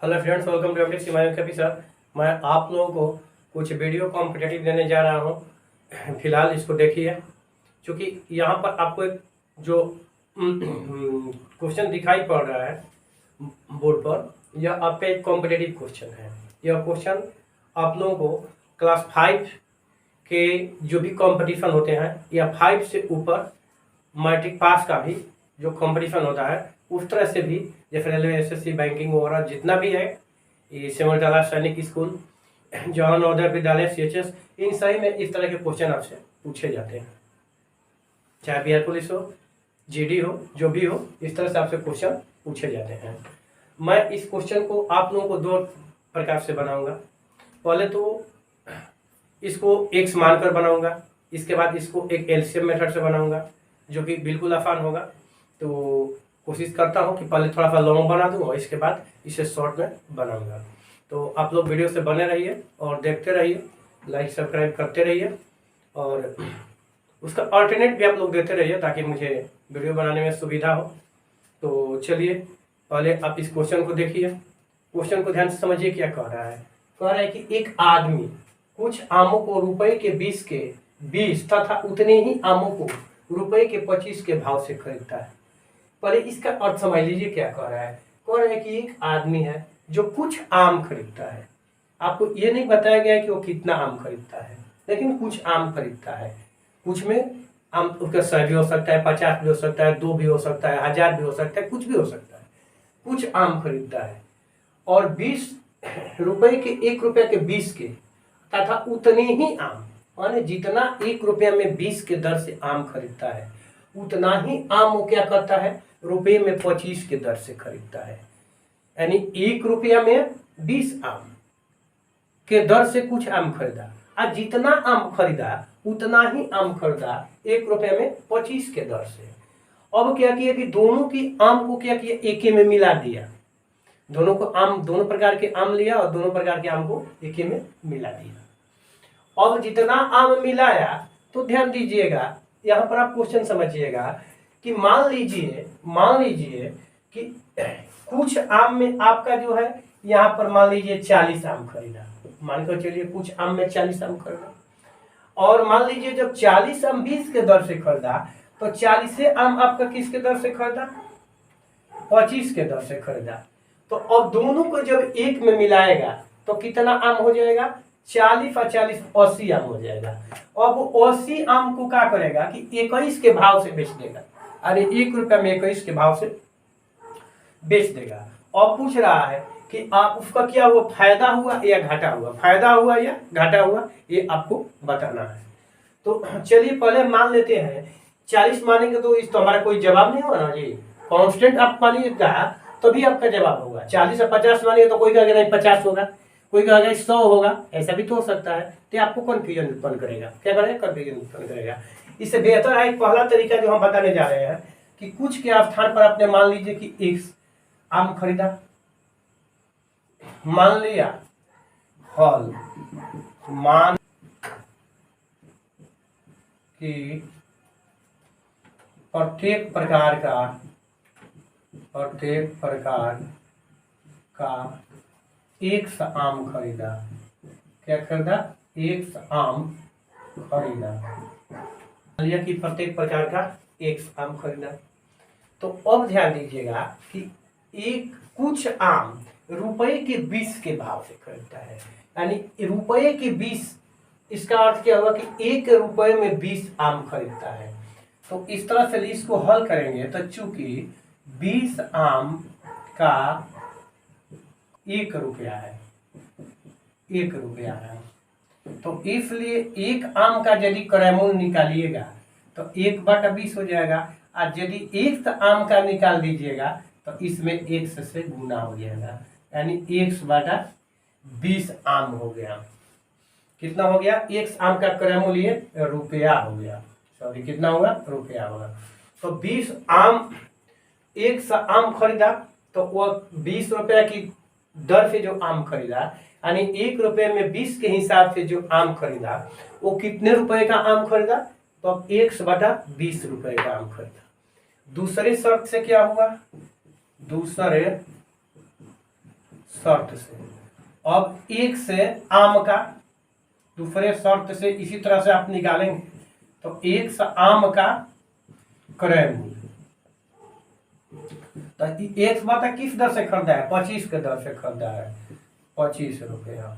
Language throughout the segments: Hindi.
हेलो फ्रेंड्स, वेलकम टू एमटी सिमायन कपी सर। मैं आप लोगों को कुछ वीडियो कॉम्पिटेटिव देने जा रहा हूं। फिलहाल इसको देखिए, क्योंकि यहाँ पर आपको एक जो क्वेश्चन दिखाई पड़ रहा है बोर्ड पर, यह आपका एक कॉम्पिटेटिव क्वेश्चन है। यह क्वेश्चन आप लोगों को क्लास 5 के जो भी कंपटीशन होते हैं या 5 से ऊपर मैट्रिक पास का भी जो कंपटीशन होता है उस तरह से भी, जैसे रेलवे, एसएससी, बैंकिंग वगैरह जितना भी है, ये सिमलतला सैनिक स्कूल, जवाहर नवोदय विद्यालय, सीएचएस, इन सभी में इस तरह के क्वेश्चन आपसे पूछे जाते हैं। चाहे बिहार पुलिस हो, जीडी हो, जो भी हो, इस तरह से आपसे क्वेश्चन पूछे जाते हैं। मैं इस क्वेश्चन को आप लोगों को दो प्रकार से बनाऊंगा। पहले तो इसको एक्स मानकर बनाऊंगा, इसके बाद इसको एक एलसीएम मेथड से बनाऊंगा, जो कि बिल्कुल आसान होगा। तो कोशिश करता हूँ कि पहले थोड़ा सा लॉन्ग बना दूँ और इसके बाद इसे शॉर्ट में बनाऊंगा। तो आप लोग वीडियो से बने रहिए और देखते रहिए, लाइक सब्सक्राइब करते रहिए और उसका अल्टरनेट भी आप लोग देते रहिए ताकि मुझे वीडियो बनाने में सुविधा हो। तो चलिए पहले आप इस क्वेश्चन को देखिए। क्वेश्चन को ध्यान से समझिए क्या कह रहा है। कह रहा है कि एक आदमी कुछ आमों को रुपए के 20 तथा उतने ही आमों को रुपए के 25 के भाव से खरीदता है। पहले इसका अर्थ समझ लीजिए क्या कह रहा है। कह रहा है कि एक आदमी है जो कुछ आम खरीदता है। आपको ये नहीं बताया गया है कि वो कितना आम खरीदता है, लेकिन कुछ आम खरीदता है। कुछ में आम उसका 100 भी हो सकता है, 50 भी हो सकता है, 2 भी हो सकता है, 1000 भी हो सकता है, कुछ भी हो सकता है। कुछ आम खरीदता है और 20 रुपए के, 1 रुपये के 20 के तथा उतने ही आम, माने जितना 1 रुपया में 20 के दर से आम खरीदता है उतना ही आम वो क्या करता है, रुपये में 25 के दर से खरीदता है। यानी 1 रुपया में 20 आम के दर से कुछ आम खरीदा और जितना आम खरीदा उतना ही आम खरीदा 1 रुपये में 25 के दर से। अब क्या किया कि दोनों की आम को क्या किया, एक ही में मिला दिया। दोनों को आम, दोनों प्रकार के आम लिया और दोनों प्रकार के आम को एक ही में मिला दिया। अब जितना आम मिलाया, तो ध्यान दीजिएगा यहाँ पर आप क्वेश्चन समझिएगा कि मान लीजिए कि कुछ आम में आपका जो है, यहाँ पर मान लीजिए 40 आम खरीदा, मान कर चलिए कुछ आम में 40 आम खरीदा। और मान लीजिए जब 40 आम 20 के दर से खरीदा, तो 40 आम आपका किसके दर से खरीदा, 25 के दर से खरीदा। तो अब दोनों को जब एक में मिलाएगा तो कितना आम हो जाएगा, 40 और 40 80 आम हो जाएगा। अब 80 आम को क्या करेगा कि 21 के भाव से बेच देगा। अरे 1 रुपया में 21 के भाव से बेच देगा। अब पूछ रहा है कि आप उसका क्या हुआ, फायदा हुआ या घाटा हुआ, फायदा हुआ या घाटा हुआ, ये आपको बताना है। तो चलिए पहले मान लेते हैं 40 मानेंगे तो इस तो हमारा कोई जवाब नहीं होगा ना जी। कांस्टेंट आप मानिएगा तभी आपका जवाब होगा। 40 और 50 मानिए तो कोई कहेगा नहीं 50 होगा, कोई कहेगा 100 होगा, ऐसा भी तो हो सकता है। तो आपको कन्फ्यूजन उत्पन्न करेगा, क्या करेगा, कन्फ्यूजन उत्पन्न करेगा। इससे बेहतर है एक पहला तरीका जो हम बताने जा रहे हैं कि कुछ के स्थान पर आपने मान लीजिए कि एक आम खरीदा, मान लिया फल, मान कि प्रत्येक प्रकार का 100 आम खरीदा। क्या खरीदा, 100 आम खरीदा। लिया कि प्रत्येक प्रकार का 100 आम खरीदा। तो अब ध्यान दीजिएगा कि एक कुछ आम रुपए के 20 के भाव से खरीदता है। यानी रुपए के 20, इसका अर्थ क्या हुआ कि 1 रुपये में 20 आम खरीदता है। तो इस तरह से इसको हल करेंगे तो चूंकि 20 आम का 1 रुपया है, 1 रुपया है, तो इसलिए एक आम का यदि क्रय मूल्य निकालिएगा तो 1/20 हो जाएगा। और यदि 1 आम का निकाल दीजिएगा तो इसमें 1 से गुना हो जाएगा, यानी 1/20 आम हो गया। कितना हो गया, 1 आम का क्रय मूल्य रुपया हो गया। सॉरी, कितना होगा, रुपया होगा। तो 20 आम, 100 आम खरीदा तो वो 20 रुपया की दर से जो आम खरीदा, यानी 1 रुपये में 20 के हिसाब से जो आम खरीदा, वो कितने रुपए का आम खरीदा, तो 1/20 रुपए का आम खरीदा। दूसरे शर्त से क्या हुआ, दूसरे शर्त से। अब एक से आम का दूसरे शर्त से इसी तरह से आप निकालेंगे तो एक से आम का क्रय मूल्य, तो एक बटा किस दर से खरीदा है, 25 के दर से खरीदा है, 25 रुपया।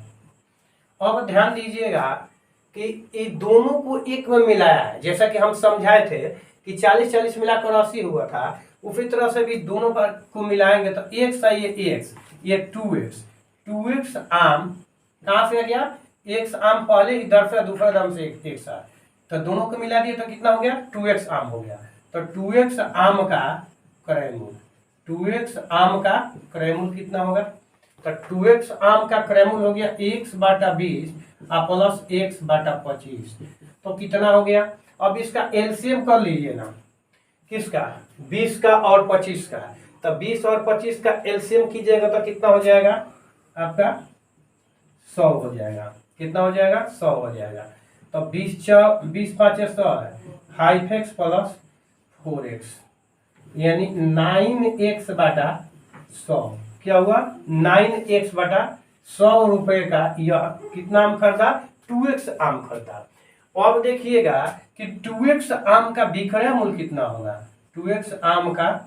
अब ध्यान दीजिएगा कि ये दोनों को एक में मिलाया है, जैसा कि हम समझाए थे कि 40-40 मिलाकर 80 हुआ था, उसी तरह से भी दोनों को मिलाएंगे तो x है ये 2x आम कहाँ से आ गया, x आम पहले इधर से दूसरा दाम से x आ, तो दोनों को मिला दिए तो कितना हो गया, 2x आम हो गया। तो 2x आम का क्रय मूल्य, 2x आम का क्रय मूल्य कितना होगा, तो 2x आम का क्रय मूल्य हो गया x बटा 20 प्लस x बटा 25, तो कितना हो गया। अब इसका एलसीएम कर लीजिए ना, किसका, 20 का और 25 का, तो 20 और 25 का एलसीएम कीजिएगा तो कितना हो जाएगा आपका 100 हो जाएगा, कितना हो जाएगा 100 हो जाएगा। तो 20 5 100 है, 5x प्लस 4x यानी 9x बटा 100, क्या हुआ 9x बटा 100 रुपए का यह कितना आम खरीदा, 2x आम खरीदा। अब देखिएगा कि 2x आम का विक्रय मूल्य कितना होगा, 2x आम का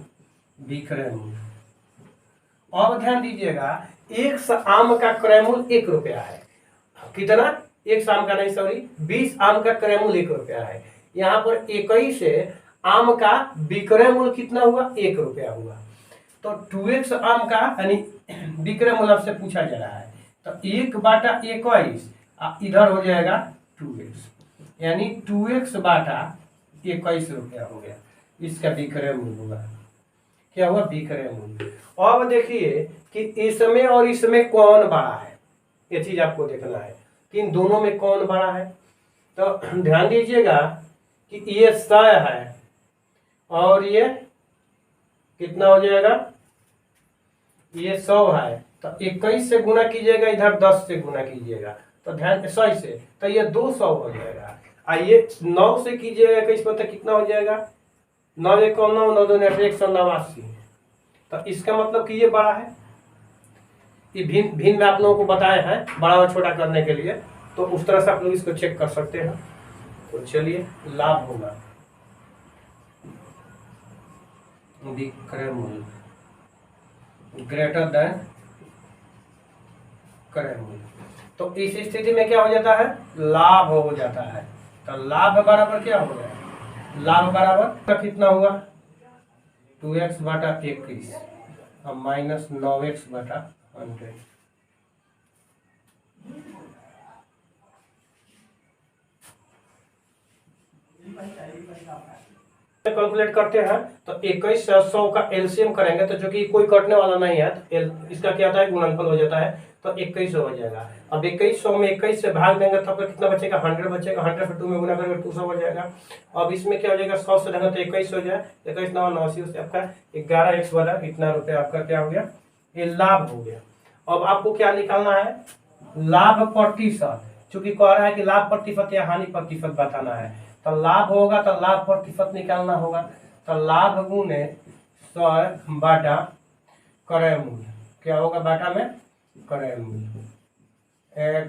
विक्रय मूल्य। अब ध्यान दीजिएगा एक आम का क्रय मूल्य 1 रुपया है, कितना, एक आम का नहीं सॉरी 20 आम का क्रय मूल्य 1 रुपया है, यहाँ पर 21 से आम का विक्रय मूल्य कितना हुआ, 1 रुपया हुआ। तो 2x आम का यानी विक्रय मूल्य आपसे पूछा जा रहा है, तो 1 बटा 21 इधर हो जाएगा 2x, यानी 2x बटा 21 रुपया हो गया, इसका विक्रय मूल्य होगा, क्या हुआ विक्रय मूल्य। अब देखिए कि इसमें और इसमें कौन बड़ा है, ये चीज आपको देखना है कि इन दोनों में कौन बड़ा है। तो ध्यान दीजिएगा कि ये 100 है और ये कितना हो जाएगा, ये 100 है, तो 21 से गुना कीजिएगा, इधर 10 से गुना कीजिएगा, तो ध्यान 100 से तो ये 200 हो जाएगा। आइए 9 से कीजिएगा 21 पर तो कितना हो जाएगा, 9 1 9 9 2 189, तो इसका मतलब कि ये बड़ा है। ये भिन्न में आप लोगों को बताए हैं बड़ा और छोटा करने के लिए, तो उस तरह से आप लोग इसको चेक कर सकते हैं। तो चलिए लाभ होगा विक्रय मूल्य ग्रेटर देन क्रय मूल्य, तो इस स्थिति में क्या हो जाता है, लाभ हो जाता है। तो लाभ बराबर क्या हो गया, लाभ बराबर कितना हुआ 2x बटा 21 और माइनस 9x बटा 100। कैलकुलेट करते हैं तो 21 से 100 का एलसीएम करेंगे तो जो कि कोई कटने वाला नहीं है, तो इसका क्या होता है गुणनफल हो जाता है, तो 21 हो जाएगा। अब 2100 में 21 से भाग देंगे तो आपका कितना बचेगा, 100 बचेगा, 100 से 2 में गुना करेंगे 200 हो जाएगा। अब इसमें क्या हो जाएगा 100 से देंगे तो 21 हो जाए, 21 9 89 से आपका 11x वाला इतना रुपया आपका क्या हो गया, ये लाभ हो गया। अब आपको क्या निकालना है, लाभ प्रतिशत, चूंकि कह रहा है कि लाभ प्रतिशत या हानि प्रतिशत बताना है, तो लाभ होगा तो लाभ प्रतिशत निकालना होगा, तो लाभ गुने 100 बाटा क्रय मूल्य, क्या होगा बाटा में क्रय मूल्य,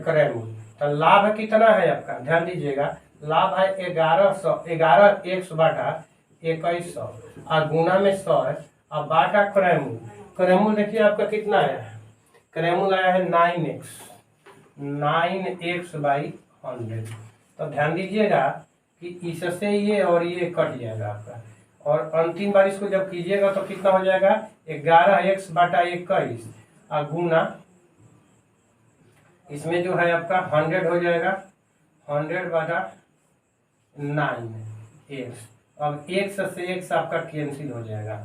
क्रय मूल्य। तो लाभ कितना है आपका, ध्यान दीजिएगा लाभ है 11x बाटा 2100 और गुना में 100 और बाटा क्रय मूल्य। क्रय मूल्य देखिए आपका कितना आया है, क्रय मूल्य आया है 9x बाई 100। तो ध्यान दीजिएगा कि इससे ये और ये कट जाएगा आपका, और अंतिम बार इसको जब कीजिएगा तो कितना हो जाएगा 11x बटा 21 और गुना इसमें जो है आपका 100 हो जाएगा, 100 बटा 9x। अब x से x आपका कैंसिल हो जाएगा,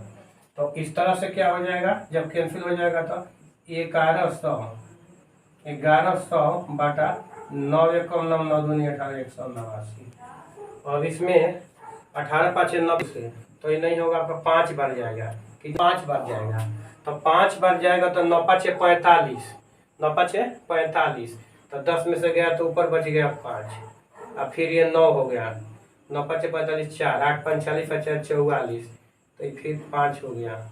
तो इस तरह से क्या हो जाएगा, जब कैंसिल हो जाएगा तो 1100 बटा 9 1 9 9 2 18 189। अब इसमें 18 5 90 से तो ये नहीं होगा आपका 5 बार जाएगा, कि 5 बार जाएगा, तो 5 बार जाएगा तो 9 5 45, 9 5 45, तो 10 में से गया तो ऊपर बच गया 5, अब फिर ये 9 हो गया, 9 5 45 4 8 5 40 44, तो फिर 5 हो गया,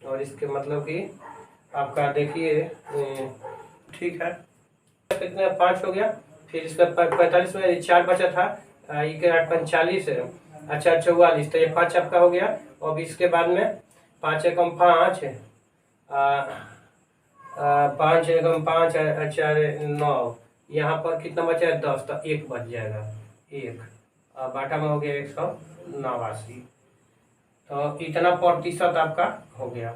और इसके मतलब कि आपका देखिए ठीक है, कितना 5 हो गया, फिर इसका 45 में 4 बचा था, ये के 8 45 है, अच्छा 44, तो ये 5 आपका हो गया। और इसके बाद में 5 एकम 5, 5 एकम 5, 9, यहाँ पर कितना बचा है 10, तो 1 बच जाएगा, 1 बाटा में हो गया 189, तो इतना प्रतिशत आपका हो गया।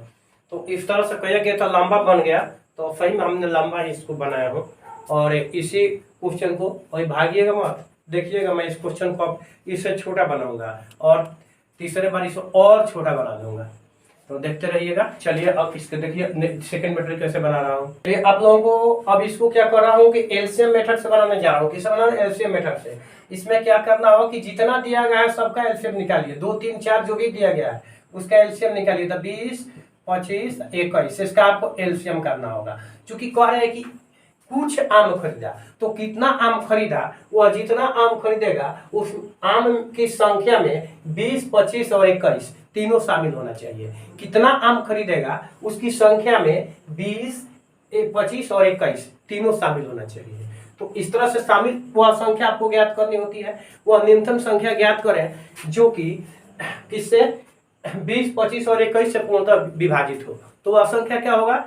तो इस तरह से कहा गया था, लंबा बन गया, तो सही में हमने लंबा ही इसको बनाया हो। और इसी क्वेश्चन को वही भागिएगा मत, देखिएगा मैं इस क्वेश्चन को अब इससे छोटा बनाऊंगा और तीसरे बार इसको और छोटा बना दूंगा, तो देखते रहिएगा। चलिए अब इसके देखिए सेकंड मेथड कैसे बना रहा हूँ। तो आप लोगों को अब इसको क्या कर रहा हूँ कि एलसीएम मेथड से बनाने जा रहा हूँ। किससे बनाना? एलसीएम मेथड से। इसमें क्या करना होगा कि जितना दिया गया है सबका एलसीएम निकालिए, 2 3 4 जो भी दिया गया है उसका एलसीएम निकालिए। तो 20 25 21 इसका आपको एलसीएम करना होगा। चूंकि कह रहे हैं कि कुछ आम खरीदा, तो कितना आम खरीदा, वह जितना आम खरीदेगा उस आम की संख्या में 20 25 और 21 तीनों शामिल होना चाहिए। कितना आम खरीदेगा उसकी संख्या में 20 25 और 21 तीनों शामिल होना चाहिए। तो इस तरह से शामिल वह संख्या आपको ज्ञात करनी होती है। वह न्यूनतम संख्या ज्ञात करें जो कि किससे 20 25 और 21 से पूर्णतः विभाजित हो। तो वह संख्या क्या होगा?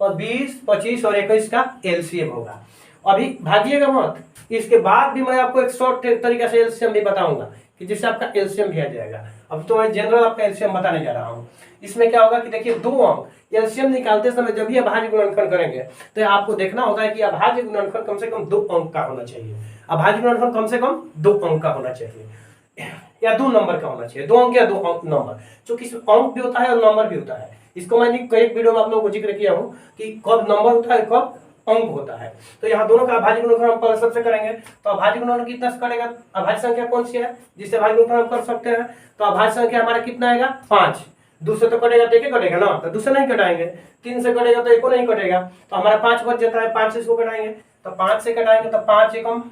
और 20 25 और 21 का एलसीएम होगा। अभी भागिएगा मत, इसके बाद भी मैं आपको एक शॉर्ट तरीके से एलसीएम भी बताऊंगा कि जिससे आपका एलसीएम भी आ जाएगा। अब तो मैं जनरल आपका एलसीएम बताने जा रहा हूँ। इसमें क्या होगा कि देखिए 2 अंक एलसीएम निकालते समय जब भी अभाज्य गुणनखंड करेंगे तो आपको देखना होता है कि अभाज्य गुणनखंड कम से कम 2 अंक का होना चाहिए। अभाज्य गुणनखंड कम से कम 2 अंक का होना चाहिए या 2 नंबर का होना चाहिए, 2 अंक या 2 अंक नंबर। चूंकि अंक भी होता है और नंबर भी होता है। इसको मैंने कई वीडियो में आप लोगों को जिक्र किया हूँ कि कब नंबर होता है कब अंक होता है। तो यहाँ दोनों का अभाज्य गुणनखंड हम पहले सबसे करेंगे। तो अभाज्य गुणनखंड कितना से करेगा? अभाज्य संख्या कौन सी है जिससे अभाज्य गुणनखंड हम कर सकते हैं? तो अभाज्य संख्या हमारा कितना आएगा? 5। 2 से तो कटेगा तो 1 कटेगा ना, तो 2 से नहीं कटाएंगे। 3 से कटेगा तो 1 नहीं कटेगा, तो हमारा 5 बच जाता है। 5 से इसको कटाएंगे तो 5 से कटाएंगे तो 5 एकम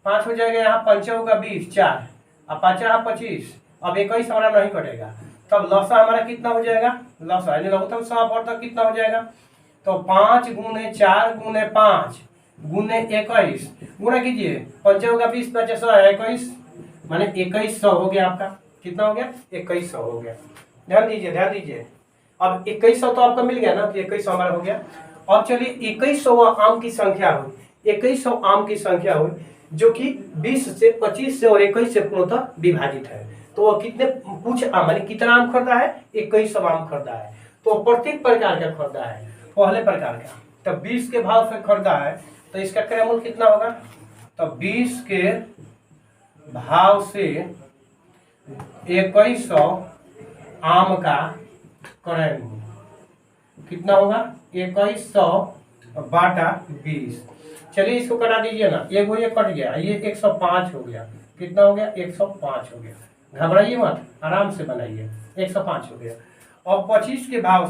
5 हो जाएगा। यहाँ 5 होगा 20 4 अब 5 यहाँ 25, अब 21 हमारा नहीं कटेगा। तब लसा हमारा कितना हो जाएगा? लसा यानी लघुत्तम समापवर्तक कितना हो जाएगा? तो 5 गुने 4 गुने 5 गुने 21 गुना कीजिए। 5 होगा 20 5 21 माने 2100 हो गया आपका। कितना हो गया? 2100 हो गया। ध्यान दीजिए ध्यान दीजिए। अब 2100 तो आपका मिल गया ना कि 2100 हमारा हो गया। अब चलिए 2100 आम की संख्या हुई, 2100 आम की संख्या हुई जो कि 20 से 25 से और 21 से पूर्णतः विभाजित है। तो वह कितने कुछ आम यानी कितना आम खरीदा है? 2100 आम खरीदा है। तो प्रत्येक प्रकार का खरीदा है, पहले प्रकार का। तो 20 के भाव से खरीदा है तो इसका क्रय मूल्य कितना होगा? तो 20 के भाव से 2100 आम का क्रय मूल्य कितना होगा? 2100 बाटा 20। चलिए इसको कटा दीजिए ना, ये कट गया, ये 105 हो गया। कितना हो गया? 105 हो गया। घबराइए मत, आराम से बनाइए। 105 हो गया। और 25 के भाव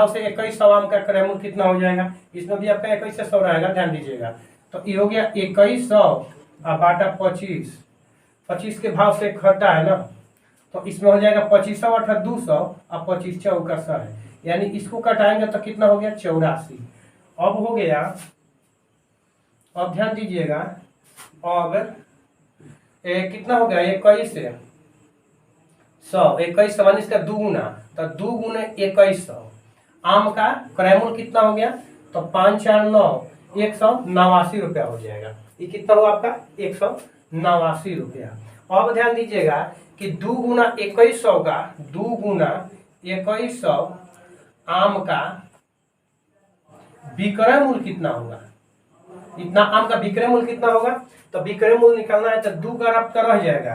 से 2100 आम का क्रय मूल्य कितना हो जाएगा? इसमें भी आपका 2100 रहेगा, ध्यान दीजिएगा। तो ये हो गया 2100 बाटा 25। 25 के भाव से खरीदा है ना, तो इसमें हो जाएगा 2500 अर्थात 200 और 25 चौका 100 है, यानी इसको कटाएंगे तो कितना हो गया? 84। अब हो गया, अब ध्यान दीजिएगा, अब कितना हो गया? 21 मान इसका 2 गुना, तो 2 गुने 2100 आम का क्रय मूल्य कितना हो गया? तो 5 4 9 189 रुपया हो जाएगा। ये कितना हुआ आपका? 189 रुपया। अब ध्यान दीजिएगा कि 2 गुना 2100 का 2 गुना 2100 आम का विक्रय मूल्य कितना होगा? इतना आम का विक्रय मूल्य कितना होगा? तो विक्रय मूल्य निकालना है तो 2 का आपका रह जाएगा,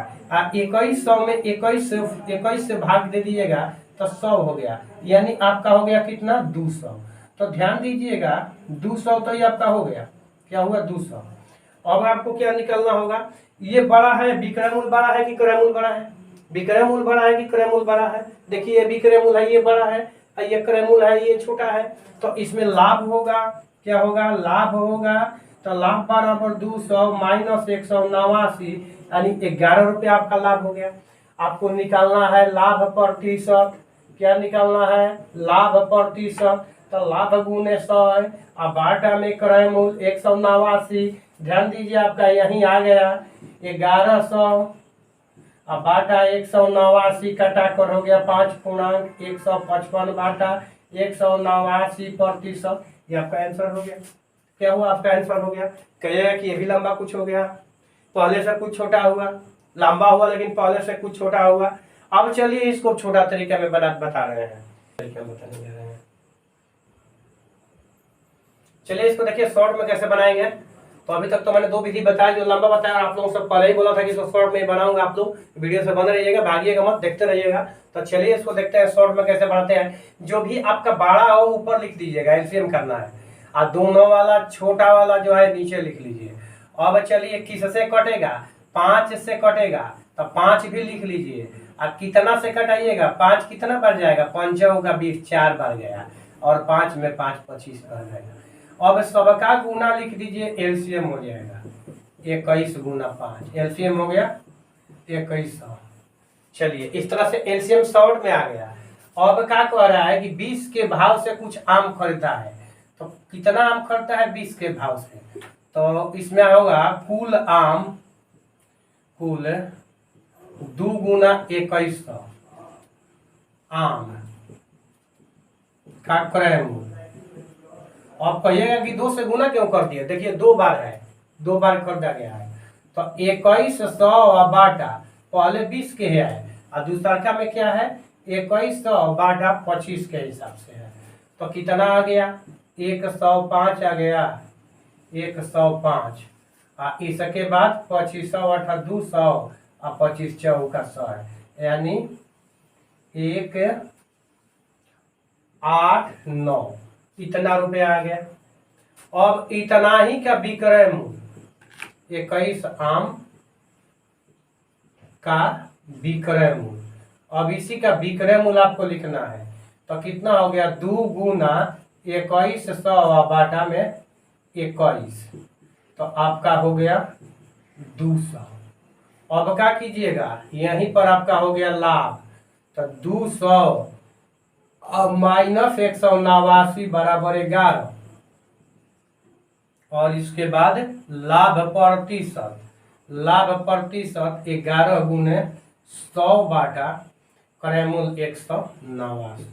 2100 में 21 से भाग दे दीजिएगा तो 100 हो गया, यानी आपका हो गया कितना? 200। तो ध्यान दीजिएगा 200 तो ये आपका हो गया, क्या हुआ? 200। अब आपको क्या निकालना होगा? ये बड़ा है, विक्रय मूल्य बड़ा है कि क्रय मूल्य बड़ा है? विक्रय मूल्य बड़ा है कि क्रय मूल्य बड़ा है? देखिए विक्रय मूल्य है, ये बड़ा है, ये क्रय मूल्य है, ये छोटा है। तो इसमें लाभ होगा, क्या होगा? लाभ होगा। तो लाभ बराबर 200 माइनस 189 यानी 11 रुपया आपका लाभ हो गया। आपको निकालना है लाभ प्रतिशत, क्या निकालना है, लाभ प्रतिशत। तो लाभ गुने 100 है, अब बाटा में क्रय मूल्य 189। ध्यान दीजिए आपका यहीं आ गया 1100, अब बाटा 189 कटा कर हो गया 5.155 बाटा 189%। ये आपका आंसर हो गया। क्या हुआ, आपका आंसर हो गया। कहिएगा कि ये भी लंबा कुछ हो गया, पहले से कुछ छोटा हुआ, लंबा हुआ लेकिन पहले से कुछ छोटा हुआ। अब चलिए इसको छोटा तरीका में बता रहे हैं, तरीका बताने जा रहे हैं। चलिए इसको देखिए शॉर्ट में कैसे बनाएंगे। तो अभी तक तो मैंने दो विधि बताई, जो लंबा बताया, आप लोगों से पहले ही बोला था कि इसको शॉर्ट में बनाऊंगा। आप लोग वीडियो से बने रहिएगा, भागिएगा मत, देखते रहिएगा। तो चलिए इसको देखते हैं शॉर्ट में कैसे बनाते हैं। जो भी आपका बड़ा हो ऊपर लिख दीजिएगा, एलसीएम करना है, और दोनों वाला छोटा वाला जो है नीचे लिख लीजिए। अब चलिए किससे कटेगा, 5 से कटेगा, तो 5 भी लिख लीजिए। और कितना से कटाइएगा, 5 कितना बढ़ जाएगा, 5 का 20, 4 बढ़ गया, और 5 में 5 25 बढ़ जाएगा। अब सबका गुना लिख दीजिए, एलसीएम हो जाएगा 21 गुना 5, एलसीएम हो गया 2100। चलिए इस तरह से एलसीएम शॉर्ट में आ गया। अब क्या कह रहा है कि 20 के भाव से कुछ आम खरीदा है, तो कितना आम खरीदा है 20 के भाव से, तो इसमें होगा कुल आम, कुल 2 गुना 2100 आम का क्रय मूल्य। अब कहिएगा कि 2 से गुना क्यों कर दिया, देखिए 2 बार है, 2 बार खरीदा गया है। तो 2100 बाटा पहले 20 के है, और दूसरा में क्या है 2100 बाटा 25 के हिसाब से है। तो कितना आ गया 105 आ गया, 105। इसके बाद 2500 अठा 200 और 25 चौका 100 है, यानी 189 इतना रुपया आ गया। अब इतना ही का विक्रय मूल्य, 21 आम का विक्रय मूल्य। अब इसी का विक्रय मूल्य आपको लिखना है, तो कितना हो गया 2 गुना 2100 बाटा में 21, तो आपका हो गया 200। अब क्या कीजिएगा, यहीं पर आपका हो गया लाभ, तो 200 अब माइनस 189 बराबर 11, और इसके बाद लाभ प्रतिशत, लाभ प्रतिशत 11 गुने 100 बाटा क्रय मूल्य 189।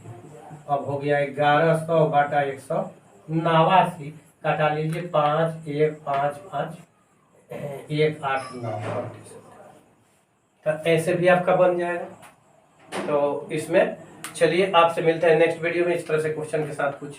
अब हो गया 1100 बाटा 189, काटा लीजिए 5 1 5 5 189%। तो ऐसे भी आपका बन जाएगा। तो इसमें चलिए आपसे मिलते हैं नेक्स्ट वीडियो में इस तरह से क्वेश्चन के साथ कुछ।